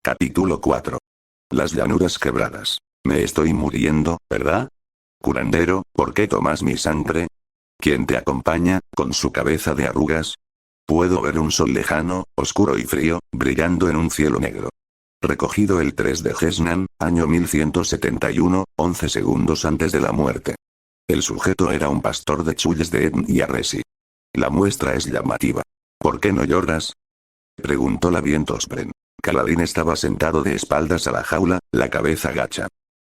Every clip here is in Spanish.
Capítulo 4. Las llanuras quebradas. Me estoy muriendo, ¿verdad? Curandero, ¿por qué tomas mi sangre? ¿Quién te acompaña, con su cabeza de arrugas? Puedo ver un sol lejano, oscuro y frío, brillando en un cielo negro. Recogido el 3 de Jesnan, año 1171, 11 segundos antes de la muerte. El sujeto era un pastor de Chulles de Edn y Arresi. La muestra es llamativa. ¿Por qué no lloras? Preguntó la Vientosbren. Kaladin estaba sentado de espaldas a la jaula, la cabeza gacha.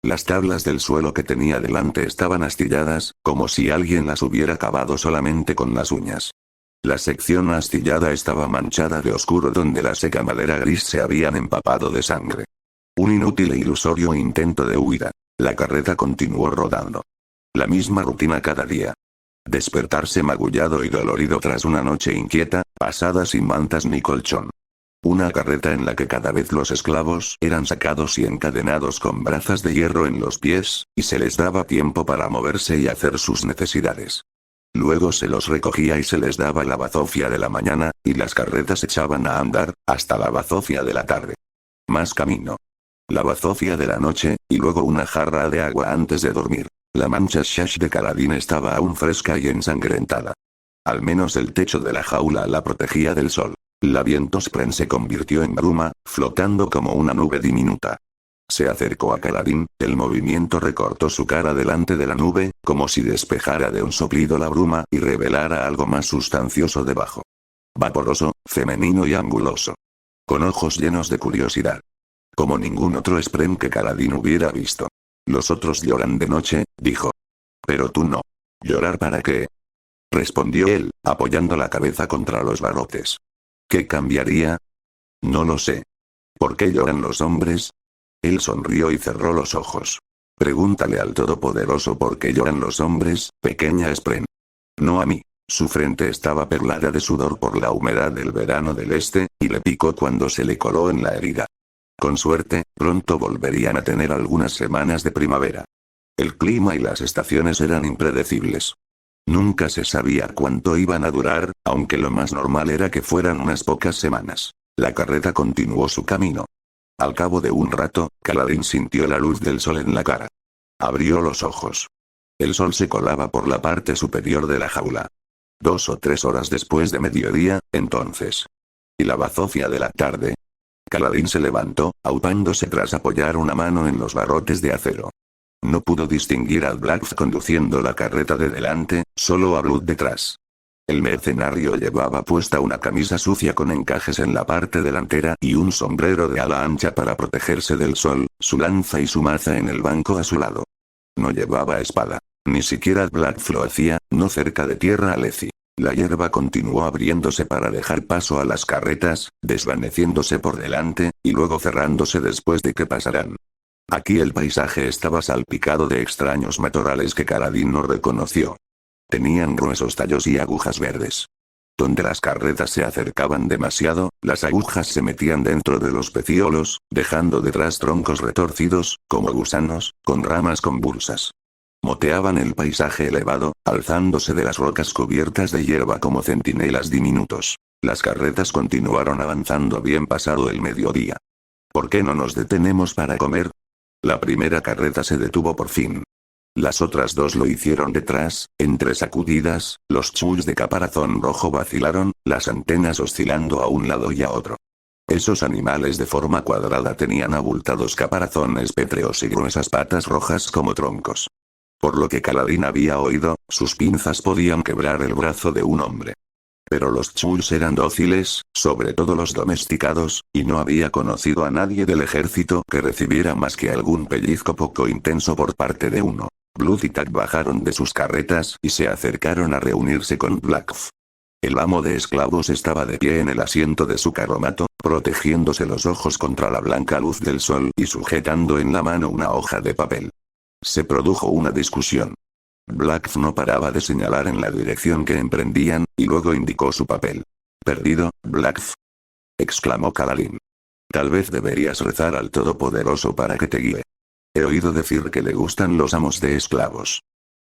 Las tablas del suelo que tenía delante estaban astilladas, como si alguien las hubiera cavado solamente con las uñas. La sección astillada estaba manchada de oscuro donde la seca madera gris se habían empapado de sangre. Un inútil e ilusorio intento de huida. La carreta continuó rodando. La misma rutina cada día. Despertarse magullado y dolorido tras una noche inquieta, pasada sin mantas ni colchón. Una carreta en la que cada vez los esclavos eran sacados y encadenados con brazas de hierro en los pies, y se les daba tiempo para moverse y hacer sus necesidades. Luego se los recogía y se les daba la bazofia de la mañana, y las carretas echaban a andar, hasta la bazofia de la tarde. Más camino. La bazofia de la noche, y luego una jarra de agua antes de dormir. La mancha shash de Kaladin estaba aún fresca y ensangrentada. Al menos el techo de la jaula la protegía del sol. La Vientosbren se convirtió en bruma, flotando como una nube diminuta. Se acercó a Kaladin, el movimiento recortó su cara delante de la nube, como si despejara de un soplido la bruma y revelara algo más sustancioso debajo. Vaporoso, femenino y anguloso. Con ojos llenos de curiosidad. Como ningún otro Spren que Kaladin hubiera visto. Los otros lloran de noche, dijo. Pero tú no. ¿Llorar para qué? Respondió él, apoyando la cabeza contra los barrotes. ¿Qué cambiaría? No lo sé. ¿Por qué lloran los hombres? Él sonrió y cerró los ojos. Pregúntale al Todopoderoso por qué lloran los hombres, pequeña Spren. No a mí. Su frente estaba perlada de sudor por la humedad del verano del este, y le picó cuando se le coló en la herida. Con suerte, pronto volverían a tener algunas semanas de primavera. El clima y las estaciones eran impredecibles. Nunca se sabía cuánto iban a durar, aunque lo más normal era que fueran unas pocas semanas. La carreta continuó su camino. Al cabo de un rato, Kaladin sintió la luz del sol en la cara. Abrió los ojos. El sol se colaba por la parte superior de la jaula. 2 o 3 horas después de mediodía, entonces. ¿Y la bazofia de la tarde? Kaladin se levantó, aupándose tras apoyar una mano en los barrotes de acero. No pudo distinguir a Blackf conduciendo la carreta de delante, solo a Blood detrás. El mercenario llevaba puesta una camisa sucia con encajes en la parte delantera y un sombrero de ala ancha para protegerse del sol, su lanza y su maza en el banco a su lado. No llevaba espada. Ni siquiera Blackf lo hacía, no cerca de tierra Aleci. La hierba continuó abriéndose para dejar paso a las carretas, desvaneciéndose por delante, y luego cerrándose después de que pasaran. Aquí el paisaje estaba salpicado de extraños matorrales que Kaladin no reconoció. Tenían gruesos tallos y agujas verdes. Donde las carretas se acercaban demasiado, las agujas se metían dentro de los pecíolos, dejando detrás troncos retorcidos, como gusanos, con ramas convulsas. Moteaban el paisaje elevado, alzándose de las rocas cubiertas de hierba como centinelas diminutos. Las carretas continuaron avanzando bien pasado el mediodía. ¿Por qué no nos detenemos para comer? La primera carreta se detuvo por fin. Las otras dos lo hicieron detrás, entre sacudidas, los chulls de caparazón rojo vacilaron, las antenas oscilando a un lado y a otro. Esos animales de forma cuadrada tenían abultados caparazones pétreos y gruesas patas rojas como troncos. Por lo que Kaladin había oído, sus pinzas podían quebrar el brazo de un hombre. Pero los chulls eran dóciles, sobre todo los domesticados, y no había conocido a nadie del ejército que recibiera más que algún pellizco poco intenso por parte de uno. Blood y Tack bajaron de sus carretas y se acercaron a reunirse con Blackf. El amo de esclavos estaba de pie en el asiento de su carromato, protegiéndose los ojos contra la blanca luz del sol y sujetando en la mano una hoja de papel. Se produjo una discusión. Blackf no paraba de señalar en la dirección que emprendían, y luego indicó su papel. «¿Perdido, Blackf?», exclamó Kaladin. «Tal vez deberías rezar al Todopoderoso para que te guíe. He oído decir que le gustan los amos de esclavos.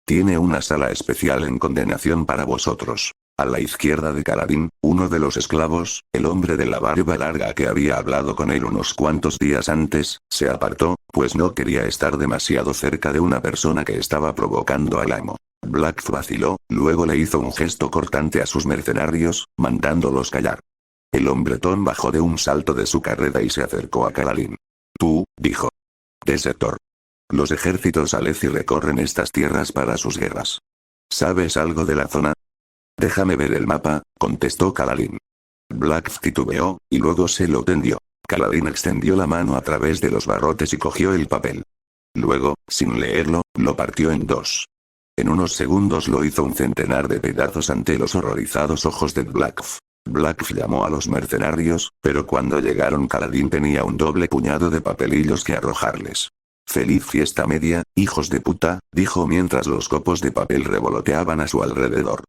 Tiene una sala especial en condenación para vosotros. A la izquierda de Kaladin, uno de los esclavos, el hombre de la barba larga que había hablado con él unos cuantos días antes, se apartó, pues no quería estar demasiado cerca de una persona que estaba provocando al amo. Black vaciló, luego le hizo un gesto cortante a sus mercenarios, mandándolos callar. El hombretón bajó de un salto de su carreta y se acercó a Kaladin. Tú, dijo. Desertor. Los ejércitos Aleci recorren estas tierras para sus guerras. ¿Sabes algo de la zona? Déjame ver el mapa, contestó Kaladin. Black titubeó, y luego se lo tendió. Kaladin extendió la mano a través de los barrotes y cogió el papel. Luego, sin leerlo, lo partió en dos. En unos segundos lo hizo un centenar de pedazos ante los horrorizados ojos de Black. Black llamó a los mercenarios, pero cuando llegaron Kaladin tenía un doble puñado de papelillos que arrojarles. Feliz fiesta media, hijos de puta, dijo mientras los copos de papel revoloteaban a su alrededor.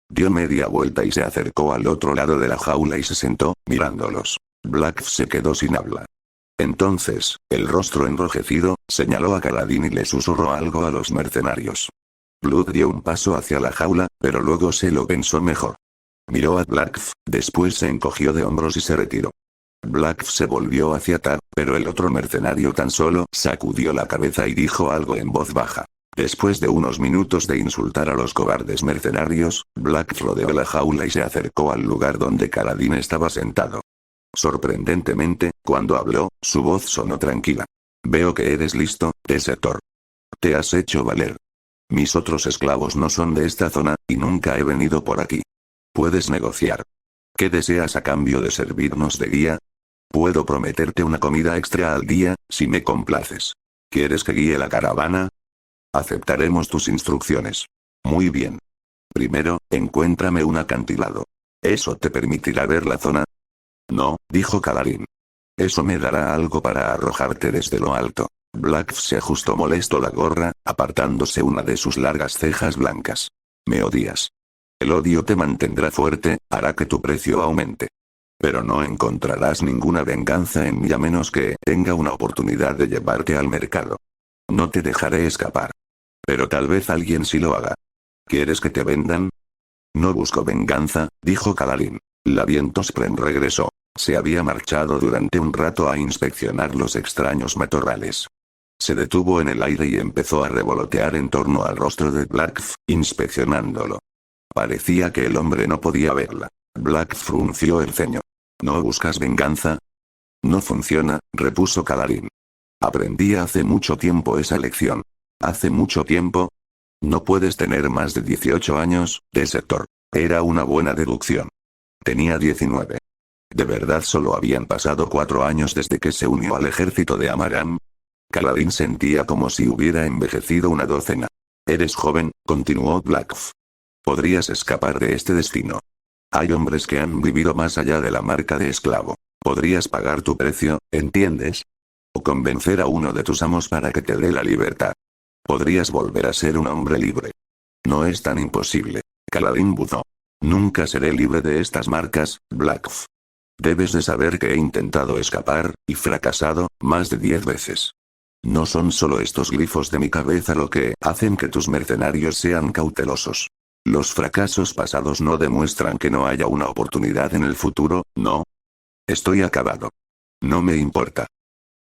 Dio media vuelta y se acercó al otro lado de la jaula y se sentó, mirándolos. Black se quedó sin habla. Entonces, el rostro enrojecido, señaló a Kaladin y le susurró algo a los mercenarios. Blood dio un paso hacia la jaula, pero luego se lo pensó mejor. Miró a Black, después se encogió de hombros y se retiró. Black se volvió hacia Tar, pero el otro mercenario tan solo sacudió la cabeza y dijo algo en voz baja. Después de unos minutos de insultar a los cobardes mercenarios, Black rodeó la jaula y se acercó al lugar donde Kaladin estaba sentado. Sorprendentemente, cuando habló, su voz sonó tranquila. Veo que eres listo, desertor. Te has hecho valer. Mis otros esclavos no son de esta zona, y nunca he venido por aquí. Puedes negociar. ¿Qué deseas a cambio de servirnos de guía? Puedo prometerte una comida extra al día, si me complaces. ¿Quieres que guíe la caravana? Aceptaremos tus instrucciones. Muy bien. Primero, encuéntrame un acantilado. ¿Eso te permitirá ver la zona? No, dijo Kaladin. Eso me dará algo para arrojarte desde lo alto. Black se ajustó molesto la gorra, apartándose una de sus largas cejas blancas. Me odias. El odio te mantendrá fuerte, hará que tu precio aumente. Pero no encontrarás ninguna venganza en mí a menos que tenga una oportunidad de llevarte al mercado. No te dejaré escapar. Pero tal vez alguien sí lo haga. ¿Quieres que te vendan? No busco venganza, dijo Kaladin. La Vientospren regresó. Se había marchado durante un rato a inspeccionar los extraños matorrales. Se detuvo en el aire y empezó a revolotear en torno al rostro de Black, inspeccionándolo. Parecía que el hombre no podía verla. Black frunció el ceño. ¿No buscas venganza? No funciona, repuso Kaladin. Aprendí hace mucho tiempo esa lección. ¿Hace mucho tiempo? No puedes tener más de 18 años, desertor. Era una buena deducción. Tenía 19. ¿De verdad solo habían pasado 4 años desde que se unió al ejército de Amaram? Kaladin sentía como si hubiera envejecido una docena. Eres joven, continuó Black. Podrías escapar de este destino. Hay hombres que han vivido más allá de la marca de esclavo. Podrías pagar tu precio, ¿entiendes? O convencer a uno de tus amos para que te dé la libertad. Podrías volver a ser un hombre libre. No es tan imposible. Kaladin buzó. Nunca seré libre de estas marcas, Black. Debes de saber que he intentado escapar, y fracasado, más de 10 veces. No son solo estos glifos de mi cabeza lo que hacen que tus mercenarios sean cautelosos. Los fracasos pasados no demuestran que no haya una oportunidad en el futuro, ¿no? Estoy acabado. No me importa.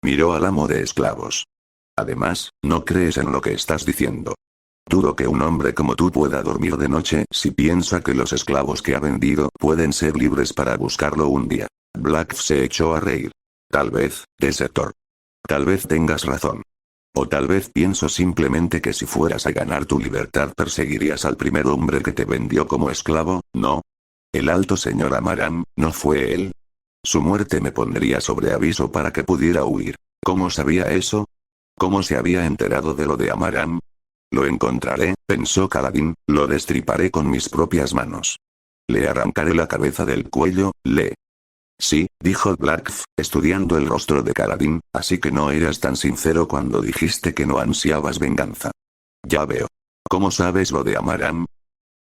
Miró al amo de esclavos. Además, no crees en lo que estás diciendo. Dudo que un hombre como tú pueda dormir de noche si piensa que los esclavos que ha vendido pueden ser libres para buscarlo un día. Black se echó a reír. Tal vez, desertor. Tal vez tengas razón. O tal vez pienso simplemente que si fueras a ganar tu libertad perseguirías al primer hombre que te vendió como esclavo, ¿no? El alto señor Amaram, ¿no fue él? Su muerte me pondría sobre aviso para que pudiera huir. ¿Cómo sabía eso? ¿Cómo se había enterado de lo de Amaram? Lo encontraré, pensó Kaladin, lo destriparé con mis propias manos. Le arrancaré la cabeza del cuello, Sí, dijo Black, estudiando el rostro de Kaladin, así que no eras tan sincero cuando dijiste que no ansiabas venganza. Ya veo. ¿Cómo sabes lo de Amaram?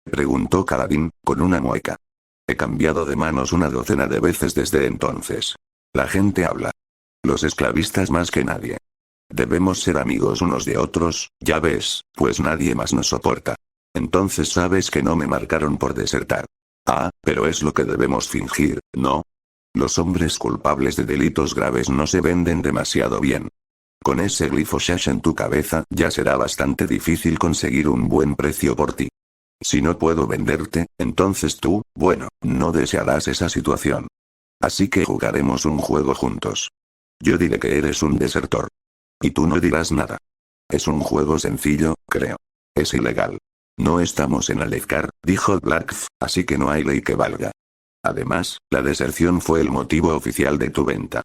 Preguntó Kaladin, con una mueca. He cambiado de manos una docena de veces desde entonces. La gente habla. Los esclavistas más que nadie. Debemos ser amigos unos de otros, ya ves, pues nadie más nos soporta. Entonces sabes que no me marcaron por desertar. Ah, pero es lo que debemos fingir, ¿no? Los hombres culpables de delitos graves no se venden demasiado bien. Con ese glifo Shash en tu cabeza ya será bastante difícil conseguir un buen precio por ti. Si no puedo venderte, entonces tú, bueno, no desearás esa situación. Así que jugaremos un juego juntos. Yo diré que eres un desertor. Y tú no dirás nada. Es un juego sencillo, creo. Es ilegal. No estamos en Alezcar, dijo Blackf, así que no hay ley que valga. Además, la deserción fue el motivo oficial de tu venta.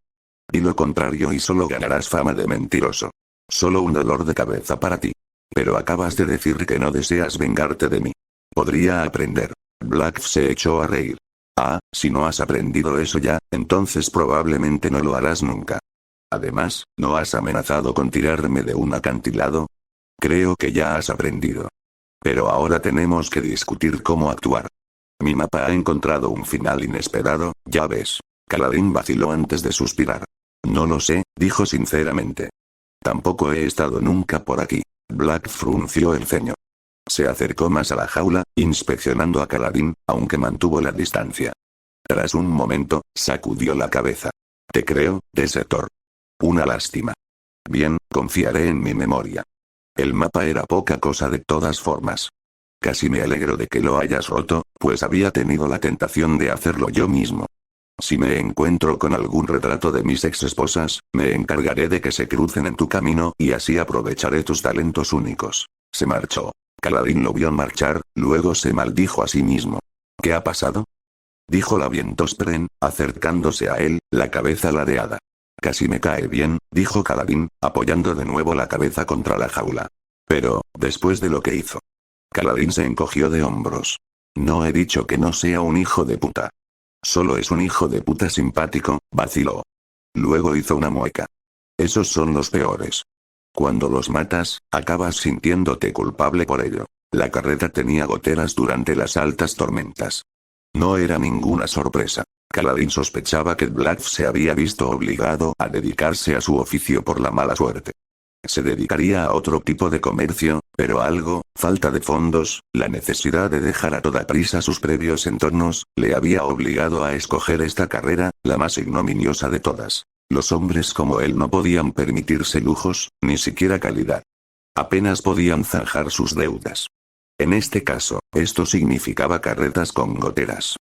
Y lo contrario y solo ganarás fama de mentiroso. Solo un dolor de cabeza para ti. Pero acabas de decir que no deseas vengarte de mí. Podría aprender. Blackf se echó a reír. Ah, si no has aprendido eso ya, entonces probablemente no lo harás nunca. Además, ¿no has amenazado con tirarme de un acantilado? Creo que ya has aprendido. Pero ahora tenemos que discutir cómo actuar. Mi mapa ha encontrado un final inesperado, ya ves. Kaladin vaciló antes de suspirar. No lo sé, dijo sinceramente. Tampoco he estado nunca por aquí. Black frunció el ceño. Se acercó más a la jaula, inspeccionando a Kaladin, aunque mantuvo la distancia. Tras un momento, sacudió la cabeza. Te creo, desertor. Una lástima. Bien, confiaré en mi memoria. El mapa era poca cosa de todas formas. Casi me alegro de que lo hayas roto, pues había tenido la tentación de hacerlo yo mismo. Si me encuentro con algún retrato de mis ex esposas, me encargaré de que se crucen en tu camino y así aprovecharé tus talentos únicos. Se marchó. Kaladin lo vio marchar, luego se maldijo a sí mismo. ¿Qué ha pasado? Dijo la Vientospren, acercándose a él, la cabeza ladeada. Casi me cae bien, dijo Kaladin, apoyando de nuevo la cabeza contra la jaula. Pero, después de lo que hizo. Kaladin se encogió de hombros. No he dicho que no sea un hijo de puta. Solo es un hijo de puta simpático, vaciló. Luego hizo una mueca. Esos son los peores. Cuando los matas, acabas sintiéndote culpable por ello. La carreta tenía goteras durante las altas tormentas. No era ninguna sorpresa. Kaladin sospechaba que Blackf se había visto obligado a dedicarse a su oficio por la mala suerte. Se dedicaría a otro tipo de comercio, pero algo, falta de fondos, la necesidad de dejar a toda prisa sus previos entornos, le había obligado a escoger esta carrera, la más ignominiosa de todas. Los hombres como él no podían permitirse lujos, ni siquiera calidad. Apenas podían zanjar sus deudas. En este caso, esto significaba carretas con goteras.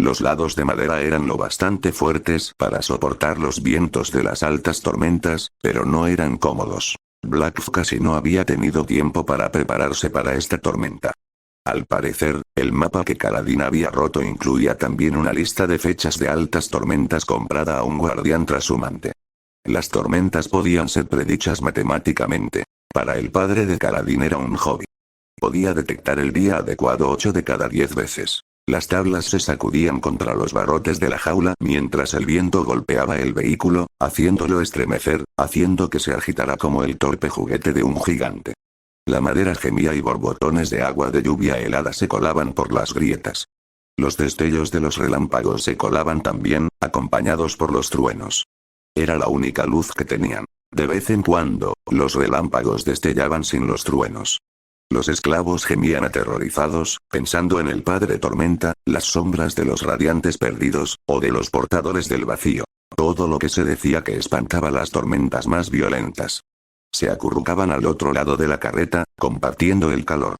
Los lados de madera eran lo bastante fuertes para soportar los vientos de las altas tormentas, pero no eran cómodos. Blackf casi no había tenido tiempo para prepararse para esta tormenta. Al parecer, el mapa que Kaladin había roto incluía también una lista de fechas de altas tormentas comprada a un guardián trashumante. Las tormentas podían ser predichas matemáticamente. Para el padre de Kaladin era un hobby. Podía detectar el día adecuado 8 de cada 10 veces. Las tablas se sacudían contra los barrotes de la jaula mientras el viento golpeaba el vehículo, haciéndolo estremecer, haciendo que se agitara como el torpe juguete de un gigante. La madera gemía y borbotones de agua de lluvia helada se colaban por las grietas. Los destellos de los relámpagos se colaban también, acompañados por los truenos. Era la única luz que tenían. De vez en cuando, los relámpagos destellaban sin los truenos. Los esclavos gemían aterrorizados, pensando en el padre tormenta, las sombras de los radiantes perdidos, o de los portadores del vacío. Todo lo que se decía que espantaba las tormentas más violentas. Se acurrucaban al otro lado de la carreta, compartiendo el calor.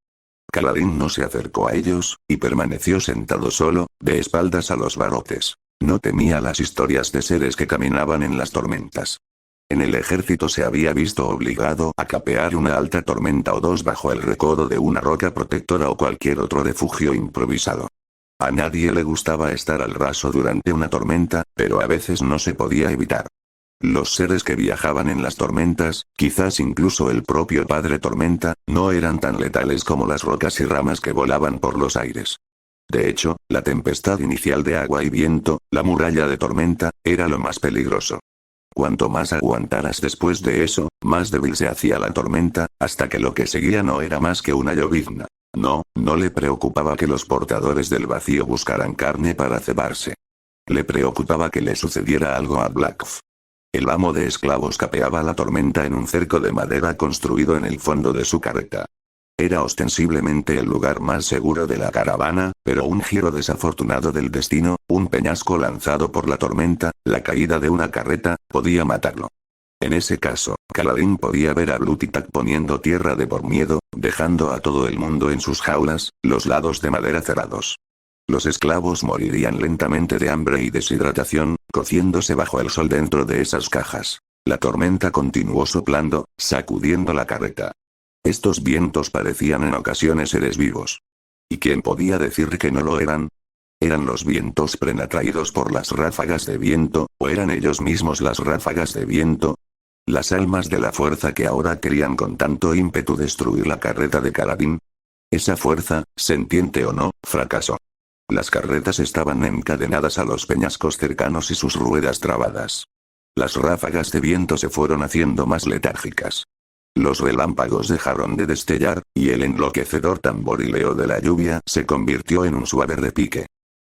Kaladin no se acercó a ellos, y permaneció sentado solo, de espaldas a los barrotes. No temía las historias de seres que caminaban en las tormentas. En el ejército se había visto obligado a capear una alta tormenta o dos bajo el recodo de una roca protectora o cualquier otro refugio improvisado. A nadie le gustaba estar al raso durante una tormenta, pero a veces no se podía evitar. Los seres que viajaban en las tormentas, quizás incluso el propio padre tormenta, no eran tan letales como las rocas y ramas que volaban por los aires. De hecho, la tempestad inicial de agua y viento, la muralla de tormenta, era lo más peligroso. Cuanto más aguantaras después de eso, más débil se hacía la tormenta, hasta que lo que seguía no era más que una llovizna. No le preocupaba que los portadores del vacío buscaran carne para cebarse. Le preocupaba que le sucediera algo a Blackf. El amo de esclavos capeaba la tormenta en un cerco de madera construido en el fondo de su carreta. Era ostensiblemente el lugar más seguro de la caravana, pero un giro desafortunado del destino, un peñasco lanzado por la tormenta, la caída de una carreta, podía matarlo. En ese caso, Kaladin podía ver a Blutitak poniendo tierra de por miedo, dejando a todo el mundo en sus jaulas, los lados de madera cerrados. Los esclavos morirían lentamente de hambre y deshidratación, cociéndose bajo el sol dentro de esas cajas. La tormenta continuó soplando, sacudiendo la carreta. Estos vientos parecían en ocasiones seres vivos. ¿Y quién podía decir que no lo eran? ¿Eran los vientos prenatraídos por las ráfagas de viento, o eran ellos mismos las ráfagas de viento? Las almas de la fuerza que ahora querían con tanto ímpetu destruir la carreta de Kaladin. Esa fuerza, sentiente o no, fracasó. Las carretas estaban encadenadas a los peñascos cercanos y sus ruedas trabadas. Las ráfagas de viento se fueron haciendo más letárgicas. Los relámpagos dejaron de destellar, y el enloquecedor tamborileo de la lluvia se convirtió en un suave repique.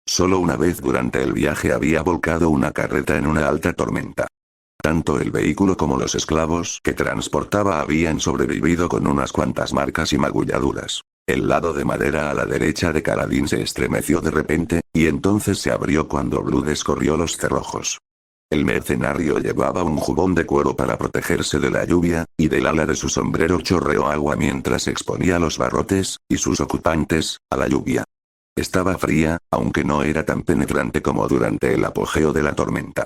Solo una vez durante el viaje había volcado una carreta en una alta tormenta. Tanto el vehículo como los esclavos que transportaba habían sobrevivido con unas cuantas marcas y magulladuras. El lado de madera a la derecha de Kaladin se estremeció de repente, y entonces se abrió cuando Blue descorrió los cerrojos. El mercenario llevaba un jubón de cuero para protegerse de la lluvia, y del ala de su sombrero chorreó agua mientras exponía los barrotes, y sus ocupantes, a la lluvia. Estaba fría, aunque no era tan penetrante como durante el apogeo de la tormenta.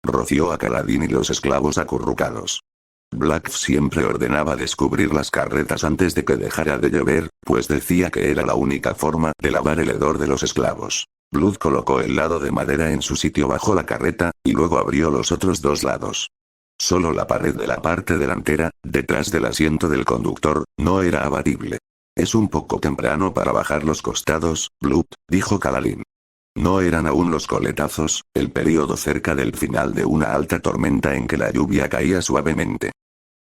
Roció a Kaladin y los esclavos acurrucados. Black siempre ordenaba descubrir las carretas antes de que dejara de llover, pues decía que era la única forma de lavar el hedor de los esclavos. Blood colocó el lado de madera en su sitio bajo la carreta, y luego abrió los otros dos lados. Solo la pared de la parte delantera, detrás del asiento del conductor, no era abatible. Es un poco temprano para bajar los costados, Blood, dijo Kaladin. No eran aún los coletazos, el período cerca del final de una alta tormenta en que la lluvia caía suavemente.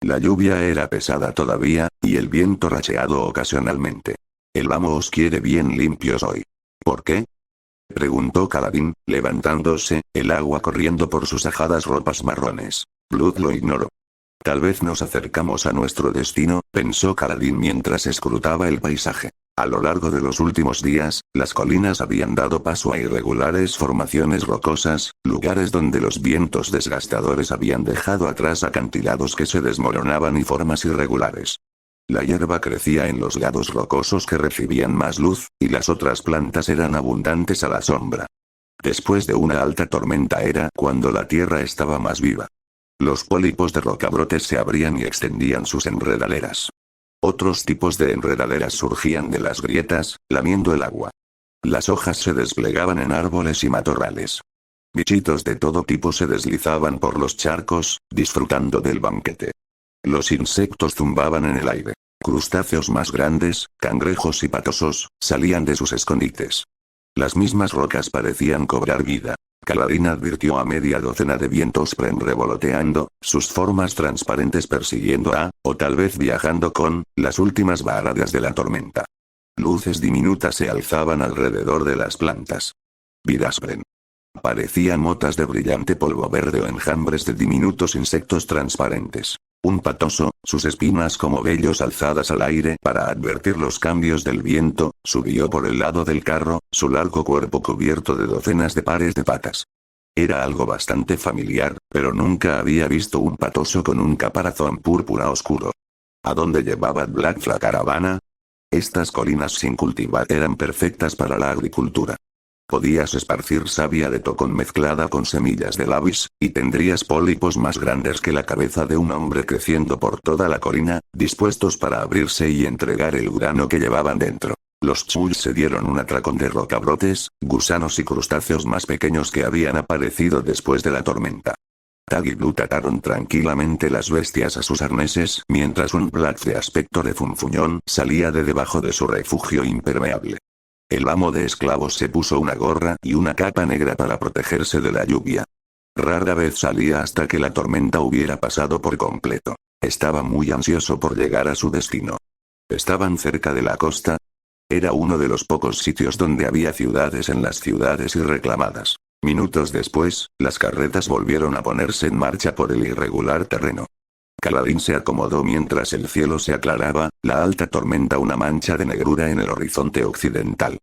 La lluvia era pesada todavía, y el viento racheado ocasionalmente. El amo os quiere bien limpios hoy. ¿Por qué? Preguntó Kaladin, levantándose, el agua corriendo por sus ajadas ropas marrones. Blood lo ignoró. Tal vez nos acercamos a nuestro destino, pensó Kaladin mientras escrutaba el paisaje. A lo largo de los últimos días, las colinas habían dado paso a irregulares formaciones rocosas, lugares donde los vientos desgastadores habían dejado atrás acantilados que se desmoronaban y formas irregulares. La hierba crecía en los lados rocosos que recibían más luz, y las otras plantas eran abundantes a la sombra. Después de una alta tormenta era cuando la tierra estaba más viva. Los pólipos de rocabrotes se abrían y extendían sus enredaderas. Otros tipos de enredaderas surgían de las grietas, lamiendo el agua. Las hojas se desplegaban en árboles y matorrales. Bichitos de todo tipo se deslizaban por los charcos, disfrutando del banquete. Los insectos zumbaban en el aire. Crustáceos más grandes, cangrejos y patosos, salían de sus escondites. Las mismas rocas parecían cobrar vida. Kaladin advirtió a media docena de vientos revoloteando, sus formas transparentes persiguiendo o tal vez viajando con, las últimas varadas de la tormenta. Luces diminutas se alzaban alrededor de las plantas. Vidaspren. Parecían motas de brillante polvo verde o enjambres de diminutos insectos transparentes. Un patoso, sus espinas como vellos alzadas al aire para advertir los cambios del viento, subió por el lado del carro, su largo cuerpo cubierto de docenas de pares de patas. Era algo bastante familiar, pero nunca había visto un patoso con un caparazón púrpura oscuro. ¿A dónde llevaba Black la caravana? Estas colinas sin cultivar eran perfectas para la agricultura. Podías esparcir savia de tocón mezclada con semillas de lavis, y tendrías pólipos más grandes que la cabeza de un hombre creciendo por toda la colina, dispuestos para abrirse y entregar el grano que llevaban dentro. Los chulls se dieron un atracón de rocabrotes, gusanos y crustáceos más pequeños que habían aparecido después de la tormenta. Tag y Blue ataron tranquilamente las bestias a sus arneses mientras un Black de aspecto de funfuñón salía de debajo de su refugio impermeable. El amo de esclavos se puso una gorra y una capa negra para protegerse de la lluvia. Rara vez salía hasta que la tormenta hubiera pasado por completo. Estaba muy ansioso por llegar a su destino. Estaban cerca de la costa. Era uno de los pocos sitios donde había ciudades en las ciudades irreclamadas. Minutos después, las carretas volvieron a ponerse en marcha por el irregular terreno. Kaladin se acomodó mientras el cielo se aclaraba, la alta tormenta una mancha de negrura en el horizonte occidental.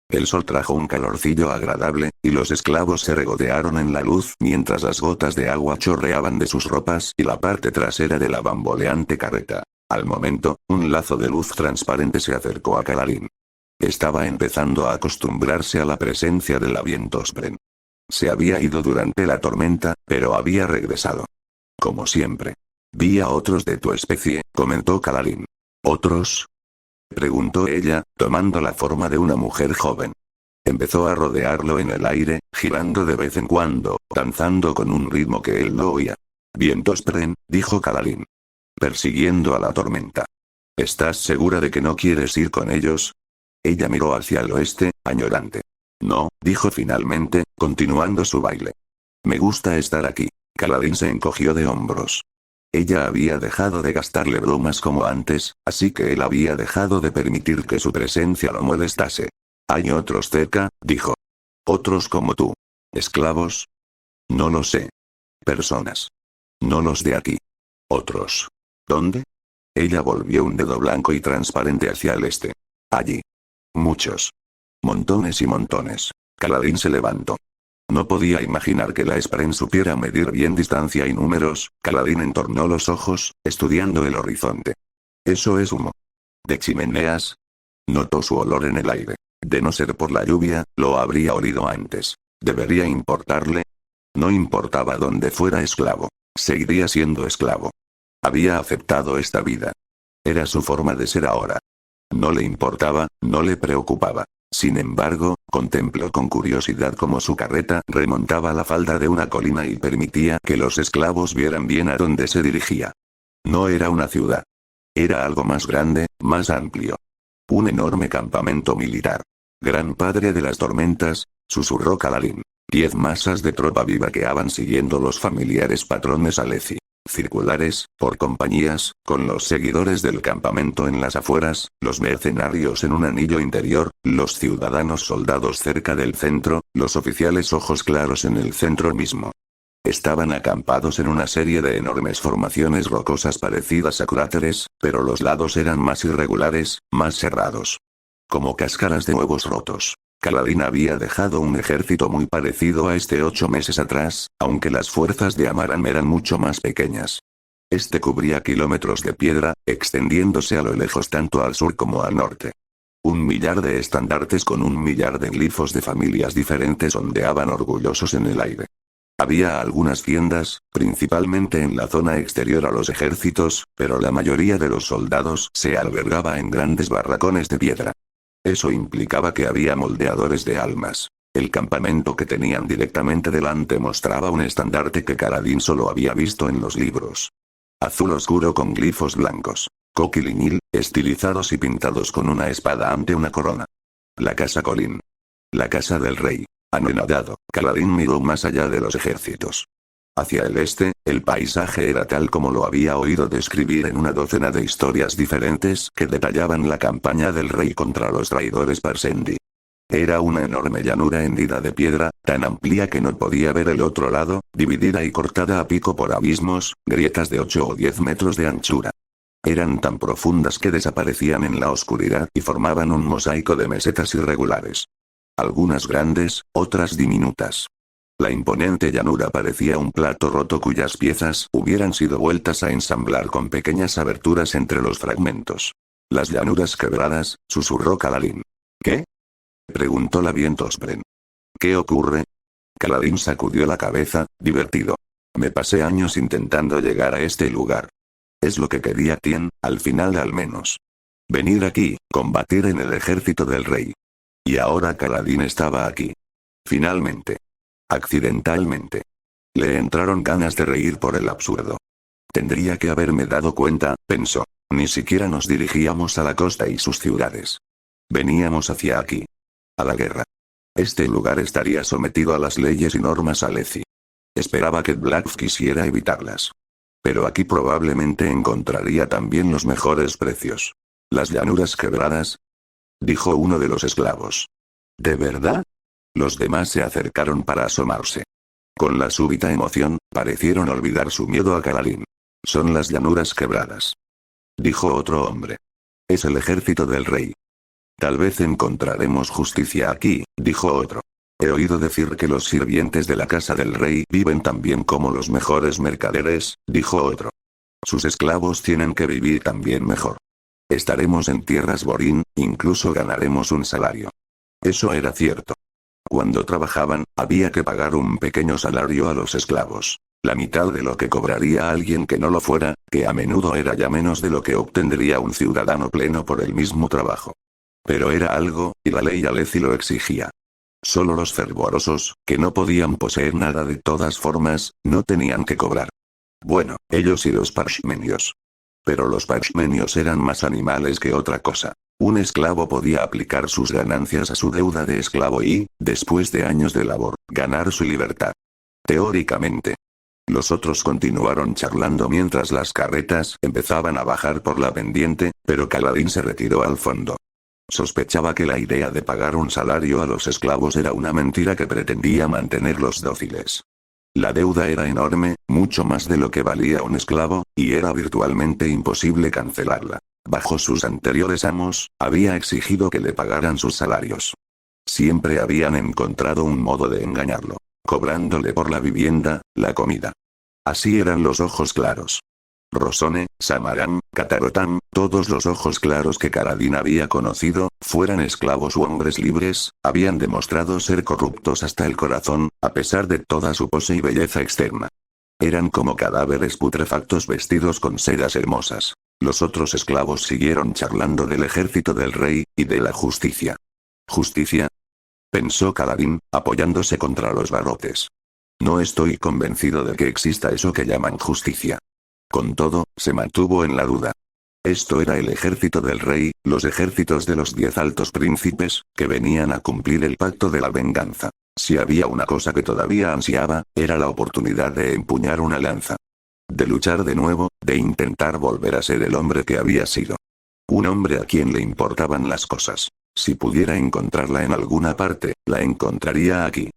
El sol trajo un calorcillo agradable, y los esclavos se regodearon en la luz mientras las gotas de agua chorreaban de sus ropas y la parte trasera de la bamboleante carreta. Al momento, un lazo de luz transparente se acercó a Kaladin. Estaba empezando a acostumbrarse a la presencia del Avientosbren. Se había ido durante la tormenta, pero había regresado. Como siempre. Vi a otros de tu especie, comentó Kaladin. ¿Otros? Preguntó ella, tomando la forma de una mujer joven. Empezó a rodearlo en el aire, girando de vez en cuando, danzando con un ritmo que él no oía. Vientosbren, dijo Kaladin. Persiguiendo a la tormenta. ¿Estás segura de que no quieres ir con ellos? Ella miró hacia el oeste, añorante. No, dijo finalmente, continuando su baile. Me gusta estar aquí. Kaladin se encogió de hombros. Ella había dejado de gastarle bromas como antes, así que él había dejado de permitir que su presencia lo molestase. Hay otros cerca, dijo. Otros como tú. ¿Esclavos? No lo sé. Personas. No los de aquí. Otros. ¿Dónde? Ella volvió un dedo blanco y transparente hacia el este. Allí. Muchos. Montones y montones. Kaladin se levantó. No podía imaginar que la Spren supiera medir bien distancia y números. Kaladin entornó los ojos, estudiando el horizonte. Eso es humo. ¿De chimeneas? Notó su olor en el aire. De no ser por la lluvia, lo habría olido antes. ¿Debería importarle? No importaba dónde fuera esclavo. Seguiría siendo esclavo. Había aceptado esta vida. Era su forma de ser ahora. No le importaba, no le preocupaba. Sin embargo, contempló con curiosidad cómo su carreta remontaba la falda de una colina y permitía que los esclavos vieran bien a dónde se dirigía. No era una ciudad. Era algo más grande, más amplio. Un enorme campamento militar. Gran padre de las tormentas, susurró Kaladin. 10 masas de tropa vivaqueaban siguiendo los familiares patrones Aleci. Circulares, por compañías, con los seguidores del campamento en las afueras, los mercenarios en un anillo interior, los ciudadanos soldados cerca del centro, los oficiales ojos claros en el centro mismo. Estaban acampados en una serie de enormes formaciones rocosas parecidas a cráteres, pero los lados eran más irregulares, más cerrados. Como cáscaras de huevos rotos. Kaladin había dejado un ejército muy parecido a este 8 meses atrás, aunque las fuerzas de Amaram eran mucho más pequeñas. Este cubría kilómetros de piedra, extendiéndose a lo lejos tanto al sur como al norte. 1 millar de estandartes con 1 millar de glifos de familias diferentes ondeaban orgullosos en el aire. Había algunas tiendas, principalmente en la zona exterior a los ejércitos, pero la mayoría de los soldados se albergaba en grandes barracones de piedra. Eso implicaba que había moldeadores de almas. El campamento que tenían directamente delante mostraba un estandarte que Kaladin solo había visto en los libros. Azul oscuro con glifos blancos. Coquilinil, estilizados y pintados con una espada ante una corona. La casa Colin. La casa del rey. Anonadado, Kaladin miró más allá de los ejércitos. Hacia el este, el paisaje era tal como lo había oído describir en una docena de historias diferentes que detallaban la campaña del rey contra los traidores Parsendi. Era una enorme llanura hendida de piedra, tan amplia que no podía ver el otro lado, dividida y cortada a pico por abismos, grietas de 8 o 10 metros de anchura. Eran tan profundas que desaparecían en la oscuridad y formaban un mosaico de mesetas irregulares. Algunas grandes, otras diminutas. La imponente llanura parecía un plato roto cuyas piezas hubieran sido vueltas a ensamblar con pequeñas aberturas entre los fragmentos. Las llanuras quebradas, susurró Kaladin. ¿Qué? Preguntó la Vientosbren. ¿Qué ocurre? Kaladin sacudió la cabeza, divertido. Me pasé años intentando llegar a este lugar. Es lo que quería Tien, al final al menos. Venir aquí, combatir en el ejército del rey. Y ahora Kaladin estaba aquí. Finalmente. Accidentalmente. Le entraron ganas de reír por el absurdo. Tendría que haberme dado cuenta, pensó. Ni siquiera nos dirigíamos a la costa y sus ciudades. Veníamos hacia aquí. A la guerra. Este lugar estaría sometido a las leyes y normas Aleci. Esperaba que Black quisiera evitarlas. Pero aquí probablemente encontraría también los mejores precios. Las llanuras quebradas, dijo uno de los esclavos. ¿De verdad? Los demás se acercaron para asomarse. Con la súbita emoción, parecieron olvidar su miedo a Kaladin. Son las llanuras quebradas. Dijo otro hombre. Es el ejército del rey. Tal vez encontraremos justicia aquí, dijo otro. He oído decir que los sirvientes de la casa del rey viven tan bien como los mejores mercaderes, dijo otro. Sus esclavos tienen que vivir también mejor. Estaremos en tierras Borín, incluso ganaremos un salario. Eso era cierto. Cuando trabajaban, había que pagar un pequeño salario a los esclavos. La mitad de lo que cobraría alguien que no lo fuera, que a menudo era ya menos de lo que obtendría un ciudadano pleno por el mismo trabajo. Pero era algo, y la ley Aleci lo exigía. Solo los fervorosos, que no podían poseer nada de todas formas, no tenían que cobrar. Bueno, ellos y los parshmenios. Pero los parshmenios eran más animales que otra cosa. Un esclavo podía aplicar sus ganancias a su deuda de esclavo y, después de años de labor, ganar su libertad. Teóricamente. Los otros continuaron charlando mientras las carretas empezaban a bajar por la pendiente, pero Kaladin se retiró al fondo. Sospechaba que la idea de pagar un salario a los esclavos era una mentira que pretendía mantenerlos dóciles. La deuda era enorme, mucho más de lo que valía un esclavo, y era virtualmente imposible cancelarla. Bajo sus anteriores amos, había exigido que le pagaran sus salarios. Siempre habían encontrado un modo de engañarlo, cobrándole por la vivienda, la comida. Así eran los ojos claros. Rosone, Samaram, Katarotán, todos los ojos claros que Kaladin había conocido, fueran esclavos u hombres libres, habían demostrado ser corruptos hasta el corazón, a pesar de toda su pose y belleza externa. Eran como cadáveres putrefactos vestidos con sedas hermosas. Los otros esclavos siguieron charlando del ejército del rey, y de la justicia. ¿Justicia? Pensó Kaladin, apoyándose contra los barrotes. No estoy convencido de que exista eso que llaman justicia. Con todo, se mantuvo en la duda. Esto era el ejército del rey, los ejércitos de los 10 altos príncipes, que venían a cumplir el pacto de la venganza. Si había una cosa que todavía ansiaba, era la oportunidad de empuñar una lanza. De luchar de nuevo, de intentar volver a ser el hombre que había sido. Un hombre a quien le importaban las cosas. Si pudiera encontrarla en alguna parte, la encontraría aquí.